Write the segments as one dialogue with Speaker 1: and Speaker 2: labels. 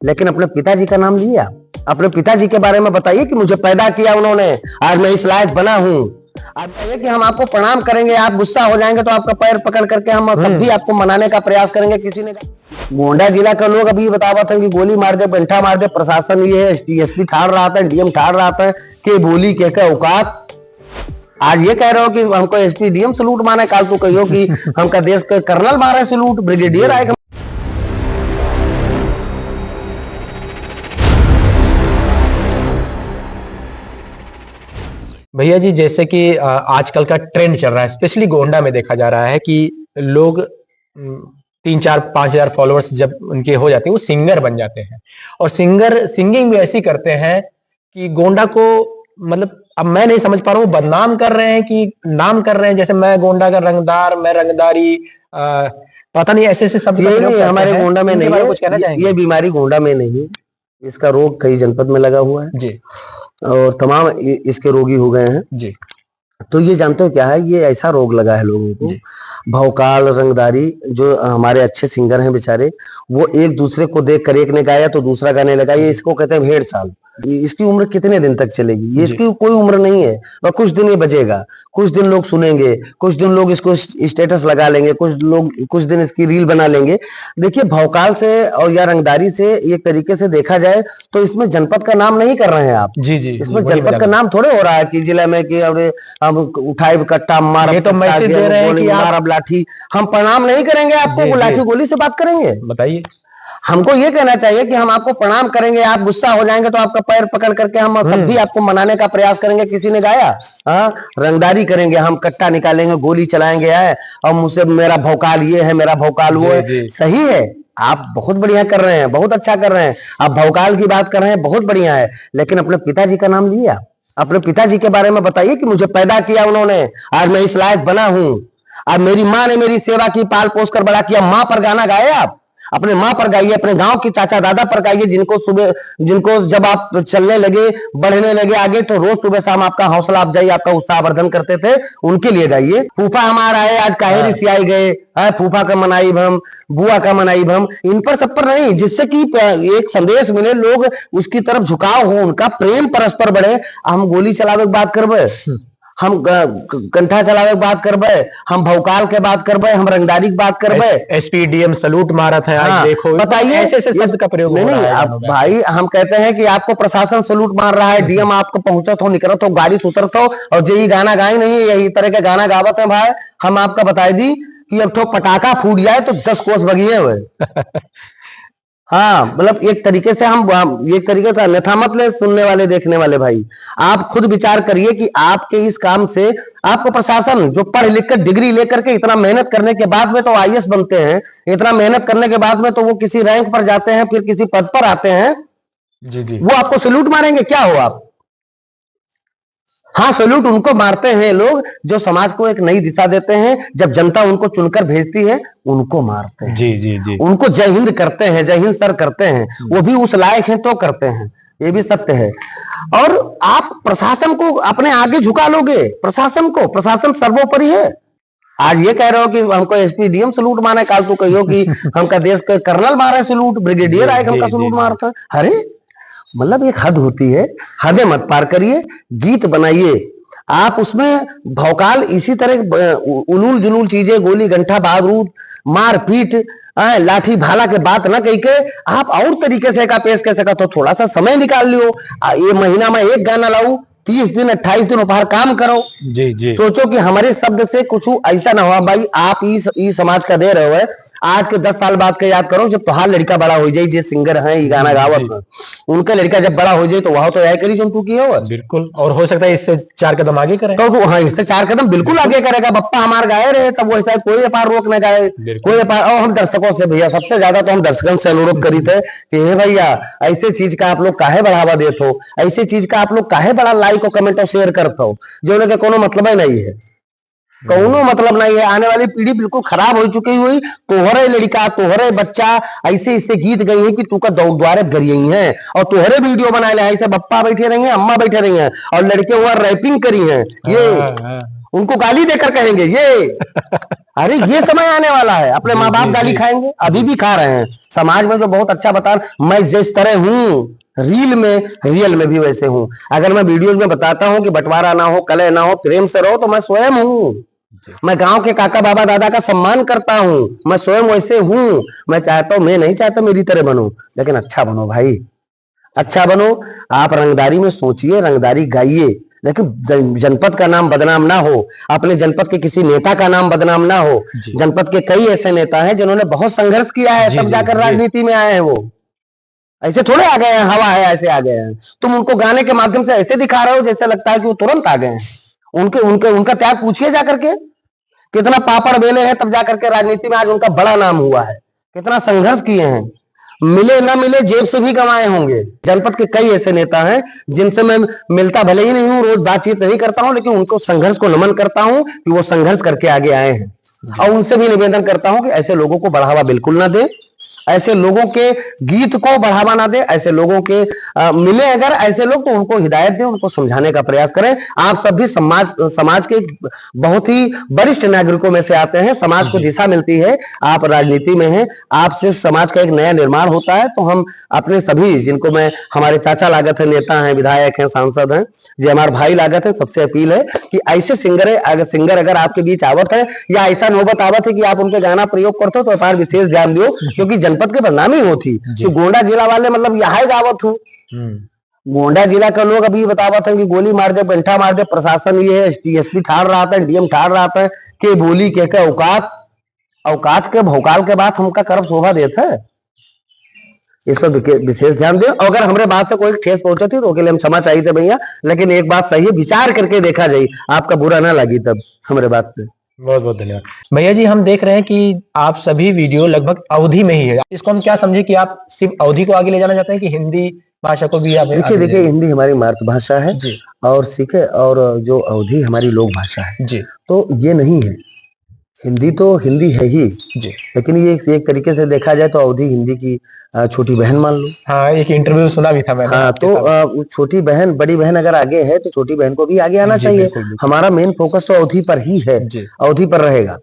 Speaker 1: लेकिन अपने पिताजी का नाम लिया। अपने पिताजी के बारे में बताइए कि मुझे पैदा किया उन्होंने, आज मैं इस लायक बना हूँ। आप बताइए कि हम आपको प्रणाम करेंगे, आप गुस्सा हो जाएंगे तो आपका पैर पकड़ करके हम तब भी आपको मनाने का प्रयास करेंगे। किसी ने गोंडा जिला का लोग अभी बतावा था कि गोली मार दे, बैठा मार दे, प्रशासन ये है, डीएसपी ठाड़ रहा था, डीएम ठाड़ रहा था कि बोली के औकात। आज ये कह रहे हो कि हमको एसपी डीएम सलूट मारे, काल तू कहियो कि हमका देश के कर्नल मारे सलूट, ब्रिगेडियर आए।
Speaker 2: भैया जी, जैसे कि आजकल का ट्रेंड चल रहा है, स्पेशली गोंडा में देखा जा रहा है कि लोग 3-4-5 हजार फॉलोअर्स जब उनके हो जाते हैं वो सिंगर बन जाते हैं, और सिंगिंग भी ऐसी करते हैं कि गोंडा को, मतलब अब मैं नहीं समझ पा रहा हूँ, बदनाम कर रहे हैं कि नाम कर रहे हैं। जैसे मैं गोंडा का रंगदार, मैं रंगदारी, पता नहीं ऐसे ऐसे शब्द
Speaker 1: हमारे गोंडा में नहीं है।
Speaker 2: कुछ कहना चाहेंगे?
Speaker 1: ये बीमारी गोंडा में नहीं है, इसका रोग कई जनपद में लगा हुआ है
Speaker 2: जी,
Speaker 1: और तमाम इसके रोगी हो गए हैं
Speaker 2: जी।
Speaker 1: तो ये जानते हो क्या है, ये ऐसा रोग लगा है लोगों को, भौकाल, रंगदारी। जो हमारे अच्छे सिंगर हैं बेचारे, वो एक दूसरे को देख कर एक ने गाया तो दूसरा गाने लगा, ये इसको कहते हैं भेड़ चाल। इसकी उम्र कितने दिन तक चलेगी? ये इसकी कोई उम्र नहीं है, वह कुछ दिन ये बजेगा, कुछ दिन लोग सुनेंगे, कुछ दिन लोग इसको स्टेटस लगा लेंगे, कुछ लोग कुछ दिन इसकी रील बना लेंगे। देखिए, भौकाल से और या रंगदारी से एक तरीके से देखा जाए तो इसमें जनपद का नाम नहीं कर रहे हैं आप।
Speaker 2: जी जी,
Speaker 1: इसमें जनपद का नाम थोड़े हो रहा है कि जिला में कि अब उठाए कट्टा मार,
Speaker 2: ये तो मैसेज दे रहे हैं कि
Speaker 1: मार अब लाठी। हम प्रणाम नहीं करेंगे आपको, लाठी गोली से बात करेंगे?
Speaker 2: बताइए।
Speaker 1: हमको ये कहना चाहिए कि हम आपको प्रणाम करेंगे, आप गुस्सा हो जाएंगे तो आपका पैर पकड़ करके हम तब भी आपको मनाने का प्रयास करेंगे। किसी ने गाया, हाँ, रंगदारी करेंगे, हम कट्टा निकालेंगे, गोली चलाएंगे है, और मुझसे मेरा भौकाल ये है, मेरा भौकाल वो है। सही है, आप बहुत बढ़िया कर रहे हैं, बहुत अच्छा कर रहे हैं, आप भौकाल की बात कर रहे हैं, बहुत बढ़िया है। लेकिन अपने पिताजी का नाम लिया। अपने पिताजी के बारे में बताइए कि मुझे पैदा किया उन्होंने, आज मैं इस लायक बना हूं। आज मेरी माँ ने मेरी सेवा की, पाल पोस कर बड़ा किया। माँ पर गाना गाए आप, अपने माँ पर गाइए, अपने गांव के चाचा दादा पर गाइए, जिनको जब आप चलने लगे, बढ़ने लगे आगे, तो रोज सुबह शाम आपका हौसला अफजाई, आपका उत्साहवर्धन करते थे, उनके लिए गाइए। फूफा हमारा है, आज काहे रिसियाई गए, फूफा का मनाई भम, बुआ का मनाई भम, इन पर सब पर नहीं, जिससे कि एक संदेश मिले, लोग उसकी तरफ झुकाव हो, उनका प्रेम परस्पर बढ़े। हम गोली चलावे की बात करबे, हम कंठा चलावे की बात करबे, हम भौकाल के बात करबे, हम रंगदारी की बात करबे,
Speaker 2: एसपी डीएम सलूट मारा था, आज देखो।
Speaker 1: बताइए,
Speaker 2: ऐसे ऐसे शब्द का प्रयोग हो रहा है।
Speaker 1: आप भाई, हम कहते हैं कि आपको प्रशासन सलूट मार रहा है, डीएम आपको पहुंचत हो, निकलत हो, गाड़ी से उतरत हो, और यही गाना गाए नहीं, यही तरह के गाना गावत है भाई। हम आपका बताए दी कि अब तो पटाखा फूट जाए तो 10 कोस बगिए हुए। हाँ, मतलब एक तरीके से हम एक तरीके से अन्यथा मत ले सुनने वाले देखने वाले भाई। आप खुद विचार करिए कि आपके इस काम से आपको प्रशासन, जो पढ़ लिख कर डिग्री लेकर के इतना मेहनत करने के बाद में तो आईएएस बनते हैं, इतना मेहनत करने के बाद में तो वो किसी रैंक पर जाते हैं, फिर किसी पद पर आते हैं,
Speaker 2: जी जी,
Speaker 1: वो आपको सैल्यूट मारेंगे? क्या हो आप? हाँ, सैल्यूट उनको मारते हैं लोग जो समाज को एक नई दिशा देते हैं, जब जनता उनको चुनकर भेजती है उनको मारते हैं।
Speaker 2: जी जी जी,
Speaker 1: उनको जय हिंद करते हैं, जय हिंद सर करते हैं, वो भी उस लायक हैं तो करते हैं, ये भी सत्य है। और आप प्रशासन को अपने आगे झुका लोगे, प्रशासन सर्वोपरि है। आज ये कह रहे हो कि हमको एसपी डीएम सलूट मारे, काल तू कहियो कि हमका देश के कर्नल मारे सलूट, ब्रिगेडियर आए हमका सलूट मारता। अरे मतलब एक हद होती है, हदें मत पार करिए। गीत बनाइए आप, उसमें भौकाल इसी तरह उलूल जुलूल चीजें, गोली घंटा बारूद, मारपीट, लाठी भाला के बात ना कही के आप और तरीके से का पेश कर सका तो थोड़ा सा समय निकाल लियो। ये महीना में एक गाना लाऊ, 30 दिन 28 दिन उपहार काम करो।
Speaker 2: जी जी,
Speaker 1: सोचो कि हमारे शब्द से कुछ ऐसा ना हुआ भाई, आप इस समाज का दे रहे हो। आज के 10 साल बाद के याद करो, जब तुहार लड़का बड़ा हो जाए, जो सिंगर है ये गाना गावत, उनका लड़का जब बड़ा हो जाए तो वह तो यह करी जो तू की हो।
Speaker 2: बिल्कुल, और हो सकता है इससे 4 कदम आगे करे।
Speaker 1: तो हाँ, इससे 4 कदम बिल्कुल आगे करेगा। बप्पा हमार गाए रहे तब वो ऐसा कोई व्यापार रोक न जाए, कोई व्यापार। और हम दर्शकों से भैया, सबसे ज्यादा तो हम दर्शकों से अनुरोध करी थे कि हे भैया, ऐसे चीज का आप लोग काहे बढ़ावा देते हो, ऐसे चीज का आप लोग काहे बड़ा लाइक और कमेंट और शेयर करते हो, जो लोग कोनो मतलब ही नहीं है, कोनो मतलब नहीं है। आने वाली पीढ़ी बिल्कुल खराब हो चुकी हुई। तोहरे लड़का, तोहरे बच्चा ऐसे ऐसे गीत गई है कि तू का दौड़ द्वारे गई है, और तोहरे वीडियो बनाए ले ऐसे बप्पा बैठे रही हैं, अम्मा बैठे रही हैं, और लड़के वहां रैपिंग करी हैं, ये उनको गाली देकर कहेंगे ये। अरे ये समय आने वाला है, अपने माँ बाप गाली खाएंगे, अभी भी खा रहे हैं। समाज में जो बहुत अच्छा बता, मैं जिस तरह हूँ रील में, रियल में भी वैसे हूँ। अगर मैं वीडियोज में बताता हूँ कि बंटवारा ना हो, कलह ना हो, प्रेम से रहो, तो मैं स्वयं हूँ। मैं गांव के काका बाबा दादा का सम्मान करता हूँ, मैं स्वयं वैसे हूँ। मैं चाहता हूँ, मैं नहीं चाहता मेरी तरह बनो, लेकिन अच्छा बनो भाई, अच्छा बनो। आप रंगदारी में सोचिए, रंगदारी गाइए, लेकिन जनपद का नाम बदनाम ना हो, अपने जनपद के किसी नेता का नाम बदनाम ना हो। जनपद के कई ऐसे नेता हैं जिन्होंने बहुत संघर्ष किया है, तब जाकर राजनीति में आए हैं। वो ऐसे थोड़े आ गए हैं, हवा है ऐसे आ गए हैं। तुम उनको गाने के माध्यम से ऐसे दिखा रहे हो जैसे लगता है कि वो तुरंत आ गए हैं। उनके उनके उनका त्याग पूछिए जाकर के, कितना पापड़ बेले हैं तब जाकर के राजनीति में आज उनका बड़ा नाम हुआ है, कितना संघर्ष किए हैं। मिले ना मिले, जेब से भी कमाए होंगे। जनपद के कई ऐसे नेता हैं जिनसे मैं मिलता भले ही नहीं हूं, रोज बातचीत नहीं करता हूं, लेकिन उनको संघर्ष को नमन करता हूं कि वो संघर्ष करके आगे आए हैं। और उनसे भी निवेदन करता हूं कि ऐसे लोगों को बढ़ावा बिल्कुल ना दे, ऐसे लोगों के गीत को बढ़ावा ना दे, ऐसे लोगों के मिले अगर ऐसे लोग तो उनको हिदायत दें, उनको समझाने का प्रयास करें। आप सब भी समाज के बहुत ही वरिष्ठ नागरिकों में से आते हैं, समाज को दिशा मिलती है, आप राजनीति में हैं, आपसे समाज का एक नया निर्माण होता है। तो हम अपने सभी, जिनको मैं, हमारे चाचा लागत है, नेता हैं, विधायक हैं, सांसद हैं, जो हमारे भाई लागत है, सबसे अपील है कि ऐसे सिंगर अगर आपके बीच आवत है या ऐसा नौबत आवत है कि आप उनके गाना प्रयोग करते हो, तो आप विशेष ध्यान दो, क्योंकि जनपद के बदनामी होती तो गोंडा जिला वाले मतलब यहाँ गावत हो। गोंडा जिला का लोग अभी बतावत है कि गोली मार दे, घंटा मार दे, प्रशासन ये है, टीएसपी ठाड़ रहा था, डीएम ठाड़ रहा था कि बोली के औकात के भौकाल के बाद हमका कर्म शोभा देता है। इस पर विशेष ध्यान दें। अगर हमारे बात से कोई ठेस पहुंची थी तो उसके लिए हम क्षमा चाहिए भैया, लेकिन एक बात सही है, विचार करके देखा जाए, आपका बुरा ना लगी तब हमारे बात से।
Speaker 2: बहुत बहुत धन्यवाद भैया जी। हम देख रहे हैं कि आप सभी वीडियो लगभग अवधि में ही है, इसको हम क्या समझे कि आप सिर्फ अवधि को आगे ले जाना चाहते हैं कि हिंदी भाषा को भी आप?
Speaker 1: देखिए हिंदी हमारी मातृभाषा है जी, और सीखे, और जो अवधि हमारी लोक भाषा है जी, तो ये नहीं है, हिंदी तो हिंदी है ही जी, लेकिन ये एक तरीके से देखा जाए तो अवधि हिंदी की छोटी बहन मान लो।
Speaker 2: हाँ, एक इंटरव्यू सुना भी था मैंने।
Speaker 1: हाँ, तो छोटी बहन, बड़ी बहन अगर आगे है तो छोटी बहन को भी आगे आना चाहिए। हमारा मेन फोकस तो अवधि पर ही है, अवधि पर रहेगा।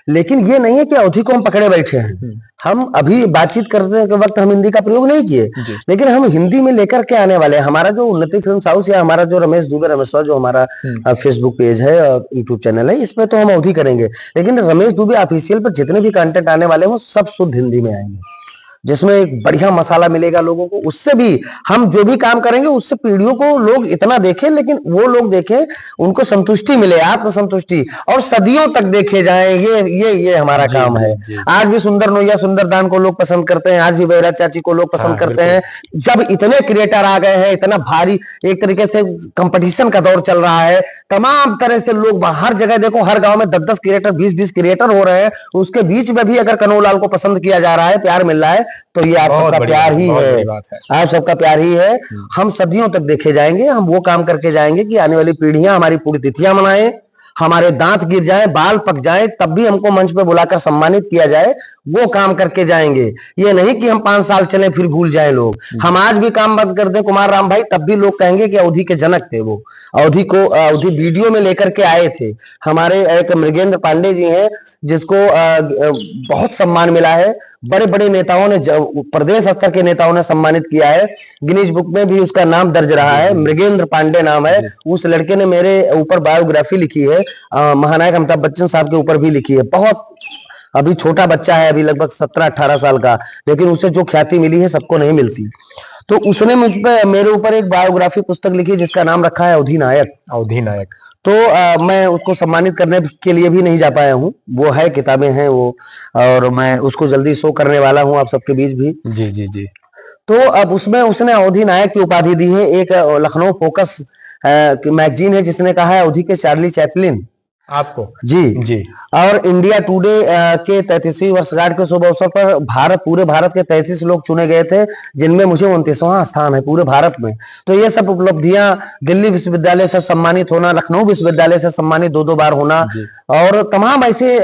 Speaker 1: लेकिन ये नहीं है कि अवधि को हम पकड़े बैठे हैं। हम अभी बातचीत करने के वक्त हम हिंदी का प्रयोग नहीं किए, लेकिन हम हिंदी में लेकर के आने वाले हैं। हमारा जो उन्नति फिल्म हाउस या हमारा जो रमेश दुबे जो हमारा फेसबुक पेज है और यूट्यूब चैनल है, इसमें तो हम अवधि करेंगे, लेकिन रमेश दुबे ऑफिशियल पर जितने भी कंटेंट आने वाले हैं वो सब शुद्ध हिंदी में आएंगे, जिसमें एक बढ़िया मसाला मिलेगा लोगों को। उससे भी हम जो भी काम करेंगे उससे पीढ़ियों को लोग इतना देखें, लेकिन वो लोग देखें, उनको संतुष्टि मिले, आत्मसंतुष्टि, और सदियों तक देखे जाएं। ये हमारा काम है। आज भी सुंदर नोया सुंदरदान को लोग पसंद करते हैं, आज भी बैरा चाची को लोग पसंद करते हैं। जब इतने क्रिएटर आ गए हैं, इतना भारी एक तरीके से कंपटीशन का दौर चल रहा है, तमाम तरह से लोग हर जगह देखो, हर गांव में 10-10 क्रिएटर, 20-20 क्रिएटर हो रहे हैं, उसके बीच में भी अगर कन्हैयालाल को पसंद किया जा रहा है, प्यार मिल रहा है, तो ये आप सबका प्यार ही है, आप सबका प्यार ही है। हम सदियों तक देखे जाएंगे, हम वो काम करके जाएंगे कि आने वाली पीढ़ियां हमारी पूरी तिथियां मनाएं, हमारे दांत गिर जाए, बाल पक जाए, तब भी हमको मंच पे बुलाकर सम्मानित किया जाए, वो काम करके जाएंगे। ये नहीं कि हम 5 साल चले फिर भूल जाए लोग। हम आज भी काम बंद कर दें कुमार राम भाई, तब भी लोग कहेंगे कि अवधि के जनक थे वो, अवधि वीडियो में लेकर के आए थे। हमारे एक मृगेंद्र पांडे जी हैं, जिसको बहुत सम्मान मिला है, बड़े बड़े नेताओं ने, प्रदेश स्तर के नेताओं ने सम्मानित किया है, गिनीज बुक में भी उसका नाम दर्ज रहा है, मृगेंद्र पांडे नाम है। उस लड़के ने मेरे ऊपर बायोग्राफी लिखी है, महानायक अमिताभ बच्चन साहब के ऊपर भी लिखी है। बहुत अभी छोटा बच्चा है, अभी लगभग 17-18 साल का, लेकिन उसे जो ख्याति मिली है सबको नहीं मिलती। तो उसने मुझ पे, मेरे ऊपर एक बायोग्राफी पुस्तक लिखी जिसका नाम रखा है अवधि नायक।
Speaker 2: अवधि नायक।
Speaker 1: तो मैं उसको सम्मानित करने के लिए भी नहीं जा पाया हूँ, वो है, किताबें हैं वो, और मैं उसको जल्दी शो करने वाला हूँ आप सबके बीच भी।
Speaker 2: जी जी जी।
Speaker 1: तो अब उसमें उसने अवधि नायक की उपाधि दी है। एक लखनऊ फोकस मैगजीन है जिसने कहा है अवधि के चार्ली चैपलिन
Speaker 2: आपको।
Speaker 1: जी जी। और इंडिया टुडे के 33वीं वर्षगांठ के शुभ अवसर पर पूरे भारत के 33 लोग चुने गए थे, जिनमें मुझे 29वां स्थान है पूरे भारत में। तो ये सब उपलब्धियां, दिल्ली विश्वविद्यालय से सम्मानित होना, लखनऊ विश्वविद्यालय से सम्मानित 2-2 बार होना, और तमाम ऐसे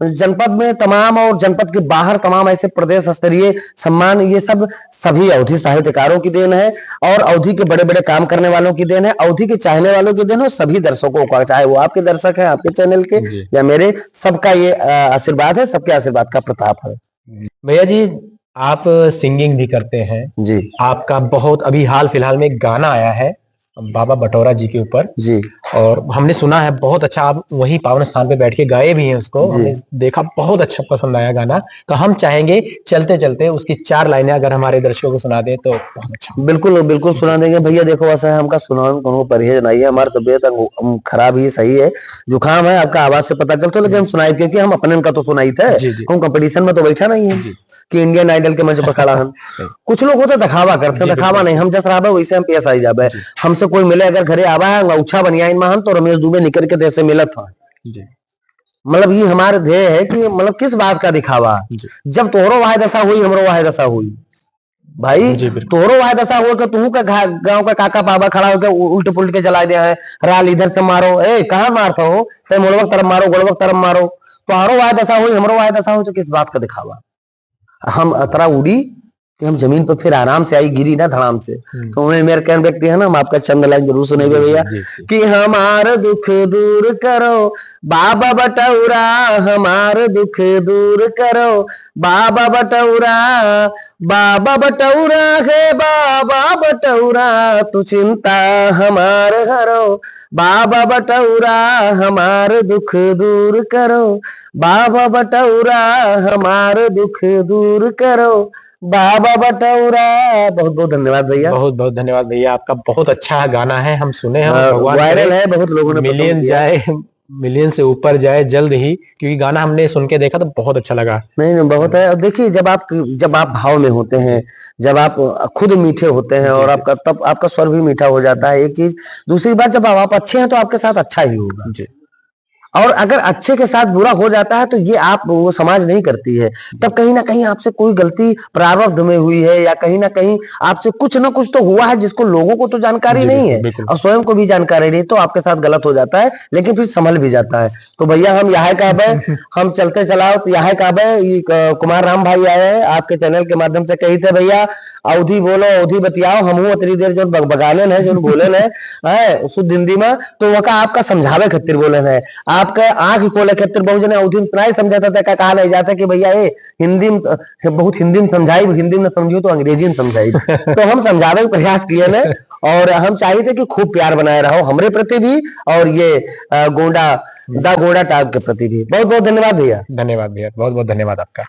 Speaker 1: जनपद में तमाम और जनपद के बाहर तमाम ऐसे प्रदेश स्तरीय सम्मान, ये सब सभी अवधी साहित्यकारों की देन है और अवधी के बड़े बड़े काम करने वालों की देन है, अवधी के चाहने वालों की देन है, सभी दर्शकों का, चाहे वो आपके दर्शक है आपके चैनल के या मेरे, सबका ये आशीर्वाद है, सबके आशीर्वाद का प्रताप है।
Speaker 2: भैया जी आप सिंगिंग भी करते हैं
Speaker 1: जी।
Speaker 2: आपका बहुत अभी हाल फिलहाल में एक गाना आया है बाबा बटोरा जी के ऊपर
Speaker 1: जी,
Speaker 2: और हमने सुना है बहुत अच्छा, आप वहीं पावन स्थान पे बैठ के गाए भी हैं उसको, हमने देखा बहुत अच्छा पसंद आया गाना। तो हम चाहेंगे चलते चलते उसकी 4 लाइनें अगर हमारे दर्शकों को सुना दे तो बहुत अच्छा।
Speaker 1: बिल्कुल बिल्कुल सुना देंगे भैया। देखो ऐसा है, हमका सुनाओ कोनो परहेज नहीं है, हमारी तबीयत खराब ही सही है, जुकाम है, आपका आवाज से पता चलता, लेकिन हम सुनाई क्योंकि हम अपने का तो सुनाई थे, हम कंपटीशन में तो बैठा नहीं है कि इंडियन आइडल के मंच पर खड़ा हम। कुछ लोग होते दिखावा करते हैं, दिखावा नहीं, हम जस रहा वैसे हम पेश आई जाबे। हमसे कोई मिले अगर घरे आवा है अच्छा बनिया इन हम तो रमेश दुबे निकल के देश से मिलत था। मतलब ये हमारे ध्येय है कि मतलब किस बात का दिखावा, जब तोहरो वाहे दशा हुई हमरो वाहे दशा हुई भाई, तोहरो वाहे दशा हुआ कि तू का गांव का काका बाबा खड़ा होकर उल्टे पुलट के जला दिया है, राल इधर से मारो, ए कहां मारता हो, ते मोड़वक तरफ मारो गोड़वक तरफ मारो, तोहरो वाहे दशा हुई हमरो वाहे दशा हुई, तो किस बात का दिखावा। हम अतरा उड़ी कि हम जमीन पर फिर आराम से आई, गिरी ना धड़ाम से। तो मैं मेरे कहन व्यक्ति है ना, हम आपका चंद लाइन जरूर सुनेंगे भैया कि हमार दुख दूर करो बाबा बटौरा, हमार दुख दूर करो बाबा बटौरा, बाबा बटौरा है बाबा बटौरा, तू चिंता हमार हरो, बाबा बटौरा हमार दुख दूर करो, बाबा बटौरा हमार दुख दूर करो, बाबा बटौरा। बहुत बहुत धन्यवाद भैया,
Speaker 2: बहुत बहुत धन्यवाद भैया, आपका बहुत अच्छा गाना है, हम सुने हैं, भगवान
Speaker 1: वायरल है, बहुत लोगों ने
Speaker 2: मिलियन जाए, मिलियन से ऊपर जाए जल्द ही, क्योंकि गाना हमने सुन के देखा तो बहुत अच्छा लगा।
Speaker 1: नहीं बहुत है। और देखिए जब आप भाव में होते हैं, जब आप खुद मीठे होते हैं और आपका तब आपका स्वर भी मीठा हो जाता है, एक चीज। दूसरी बात, जब आप अच्छे हैं तो आपके साथ अच्छा ही होगा, और अगर अच्छे के साथ बुरा हो जाता है तो ये आप वो समाज नहीं करती है, तब कहीं ना कहीं आपसे कोई गलती प्रारब्ध में हुई है, या कहीं ना कहीं आपसे कुछ ना कुछ तो हुआ है जिसको लोगों को तो जानकारी नहीं है और स्वयं को भी जानकारी नहीं, तो आपके साथ गलत हो जाता है, लेकिन फिर संभल भी जाता है। तो भैया हम यहाँ कहबे हम चलते चलाओ तो यहाँ कहबे, कुमार राम भाई आए हैं आपके चैनल के माध्यम से, कही थे भैया अवधी बोलो अवधी बतियाओ, हम उतनी देर जो बगाने है जो बोले है शुद्ध हिंदी में, तो वह आपका समझावे खातिर बोले है, आपके आंख खोले खातिर बहुत जने अवधी इतना ही समझाता था, कहा नहीं जाता कि भैया ये हिंदी में बहुत हिंदी में समझाई, हिंदी में समझू तो अंग्रेजी में समझाई। तो हम समझावे का प्रयास किए ने, और हम चाहिए थे कि खूब प्यार बनाए रहो हमरे प्रति भी, और ये गोंडा दा गोंडा टाग के प्रति भी। बहुत बहुत धन्यवाद भैया।
Speaker 2: धन्यवाद भैया, बहुत बहुत धन्यवाद आपका।